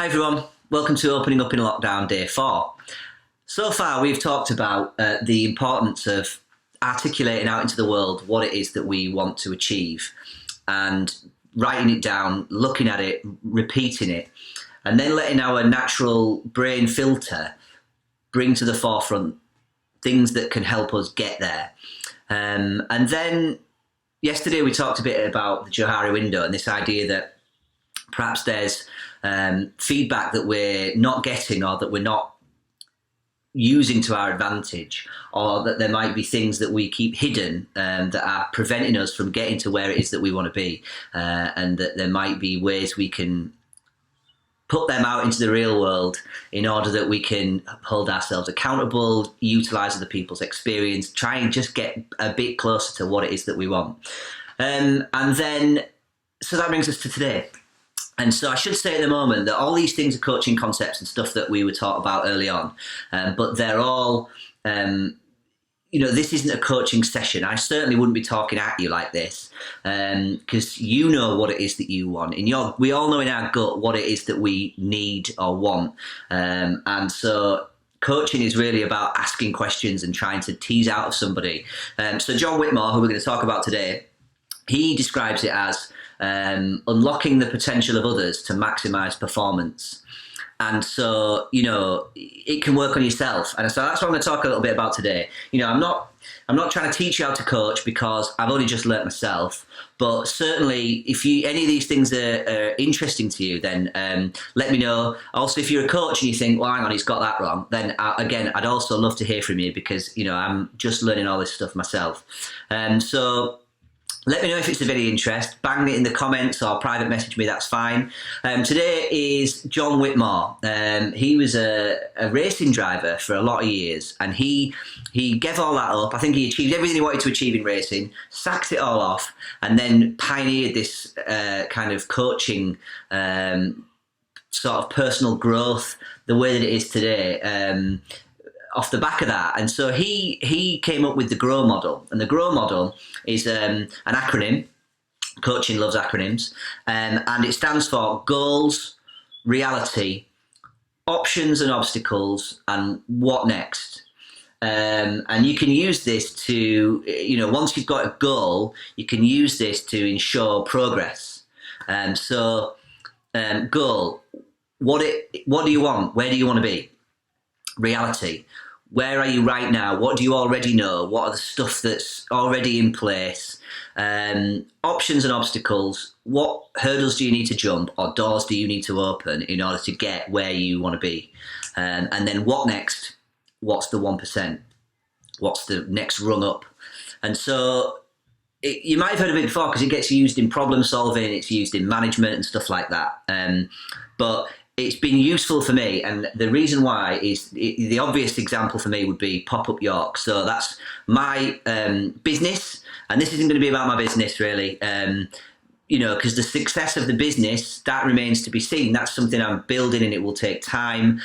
Hi everyone, welcome to Opening Up in Lockdown Day 4. So far we've talked about the importance of articulating out into the world what it is that we want to achieve and writing it down, looking at it, repeating it, and then letting our natural brain filter bring to the forefront things that can help us get there. And then yesterday we talked a bit about the Johari window and this idea that perhaps there's feedback that we're not getting or that we're not using to our advantage, or that there might be things that we keep hidden that are preventing us from getting to where it is that we want to be, and that there might be ways we can put them out into the real world in order that we can hold ourselves accountable, utilize other people's experience, try and just get a bit closer to what it is that we want. And then, so that brings us to today. And so I should say at the moment that all these things are coaching concepts and stuff that we were taught about early on, but they're all, this isn't a coaching session. I certainly wouldn't be talking at you like this, because you know what it is that you want. We all know in our gut what it is that we need or want. And so coaching is really about asking questions and trying to tease out of somebody. So John Whitmore, who we're going to talk about today, he describes it as unlocking the potential of others to maximize performance. And so, it can work on yourself. And so that's what I'm going to talk a little bit about today. I'm not trying to teach you how to coach because I've only just learnt myself. But certainly, if any of these things are interesting to you, then let me know. Also, if you're a coach and you think, well, hang on, he's got that wrong, then again, I'd also love to hear from you because, I'm just learning all this stuff myself. So let me know if it's of any interest. Bang it in the comments or private message me, that's fine. Today is John Whitmore. He was a racing driver for a lot of years, and he gave all that up. I think he achieved everything he wanted to achieve in racing, sacked it all off, and then pioneered this kind of coaching sort of personal growth the way that it is today. Off the back of that. And so he came up with the GROW model. And the GROW model is an acronym. Coaching loves acronyms. And it stands for goals, reality, options and obstacles, and what next. And you can use this to, once you've got a goal, you can use this to ensure progress. Goal, what do you want? Where do you want to be? Reality, where are you right now? What do you already know? What are the stuff that's already in place? Options and obstacles, what hurdles do you need to jump or doors do you need to open in order to get where you want to be? And then what next? What's the 1%? What's the next rung up? And so you might have heard of it before because it gets used in problem solving, it's used in management and stuff like that. But it's been useful for me, and the reason why is the obvious example for me would be Pop-Up York. So that's my business, and this isn't going to be about my business really, because the success of the business, that remains to be seen. That's something I'm building and it will take time,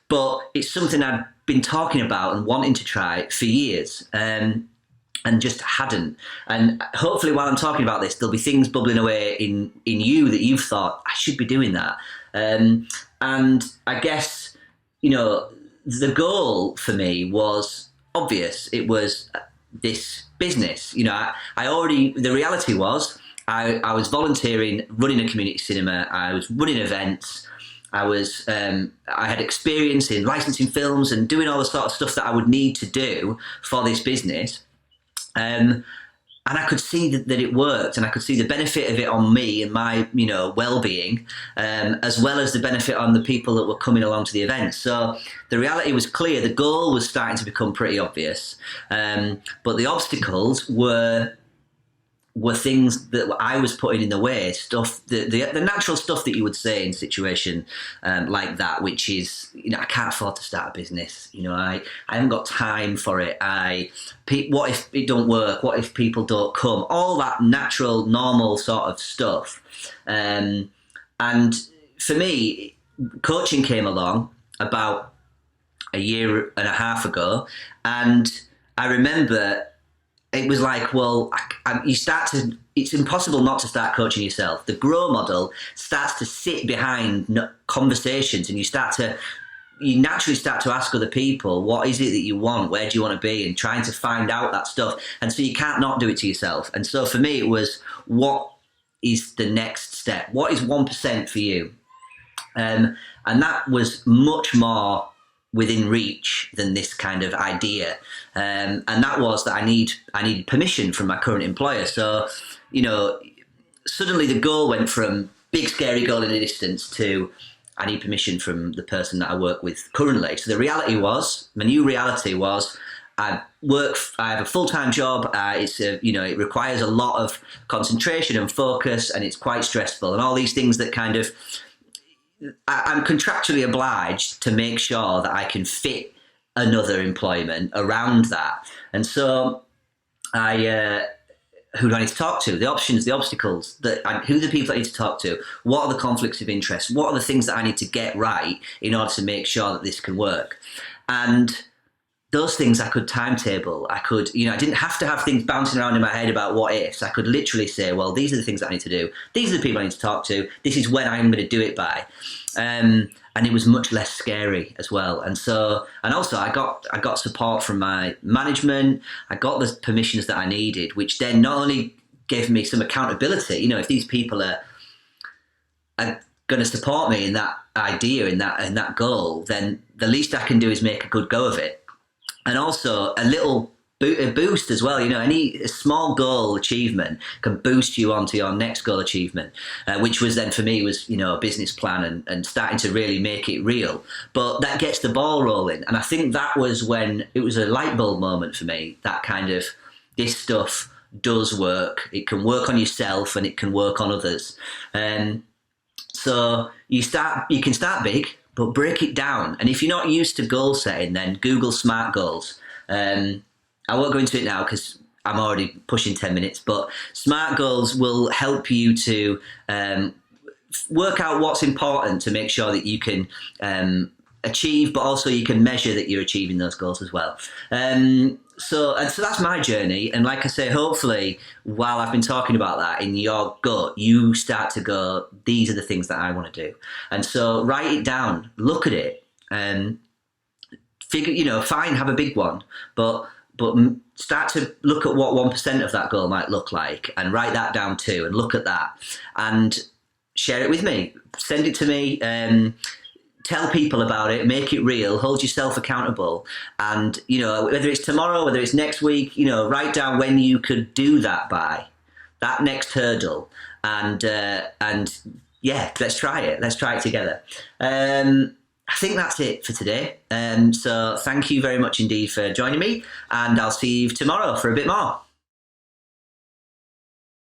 but it's something I've been talking about and wanting to try for years. And just hadn't. And hopefully while I'm talking about this, there'll be things bubbling away in you that you've thought, I should be doing that. And I guess, the goal for me was obvious. It was this business. The reality was I was volunteering, running a community cinema. I was running events. I had experience in licensing films and doing all the sort of stuff that I would need to do for this business. And I could see that it worked, and I could see the benefit of it on me and my, well-being, as well as the benefit on the people that were coming along to the event. So the reality was clear. The goal was starting to become pretty obvious, but the obstacles were things that I was putting in the way, stuff, the natural stuff that you would say in a situation like that, which is, I can't afford to start a business. I haven't got time for it. What if it don't work? What if people don't come? All that natural, normal sort of stuff. And for me, coaching came along about a year and a half ago, and I remember it was like, well, it's impossible not to start coaching yourself. The grow model starts to sit behind conversations, and you naturally start to ask other people, what is it that you want? Where do you want to be? And trying to find out that stuff. And so you can't not do it to yourself. And so for me, it was, what is the next step? What is 1% for you? And that was much more within reach than this kind of idea. And that was that I need permission from my current employer. So, suddenly the goal went from big scary goal in the distance to I need permission from the person that I work with currently. So my new reality was, I have a full-time job. It requires a lot of concentration and focus, and it's quite stressful, and all these things that kind of, I'm contractually obliged to make sure that I can fit another employment around that. And so who do I need to talk to? The options, the obstacles, who are the people I need to talk to? What are the conflicts of interest? What are the things that I need to get right in order to make sure that this can work? And those things I could timetable. I didn't have to have things bouncing around in my head about what ifs. I could literally say, well, these are the things that I need to do. These are the people I need to talk to. This is when I'm going to do it by. And it was much less scary as well. And also I got support from my management. I got the permissions that I needed, which then not only gave me some accountability, if these people are going to support me in that idea, in that goal, then the least I can do is make a good go of it. And also a little boost as well. A small goal achievement can boost you onto your next goal achievement, which was then for me was, a business plan and starting to really make it real. But that gets the ball rolling. And I think that was when it was a light bulb moment for me, that kind of, this stuff does work. It can work on yourself and it can work on others. So you can start big, but break it down. And if you're not used to goal setting, then Google SMART goals. I won't go into it now because I'm already pushing 10 minutes, but SMART goals will help you to work out what's important to make sure that you can achieve, but also you can measure that you're achieving those goals as well. So that's my journey. And like I say, hopefully while I've been talking about that, in your gut, you start to go, these are the things that I want to do. And so write it down, look at it, and figure, fine, have a big one, but start to look at what 1% of that goal might look like, and write that down too, and look at that and share it with me, send it to me, tell people about it, make it real, hold yourself accountable. And, whether it's tomorrow, whether it's next week, write down when you could do that by, that next hurdle. And yeah, let's try it. Let's try it together. I think that's it for today. So thank you very much indeed for joining me, and I'll see you tomorrow for a bit more.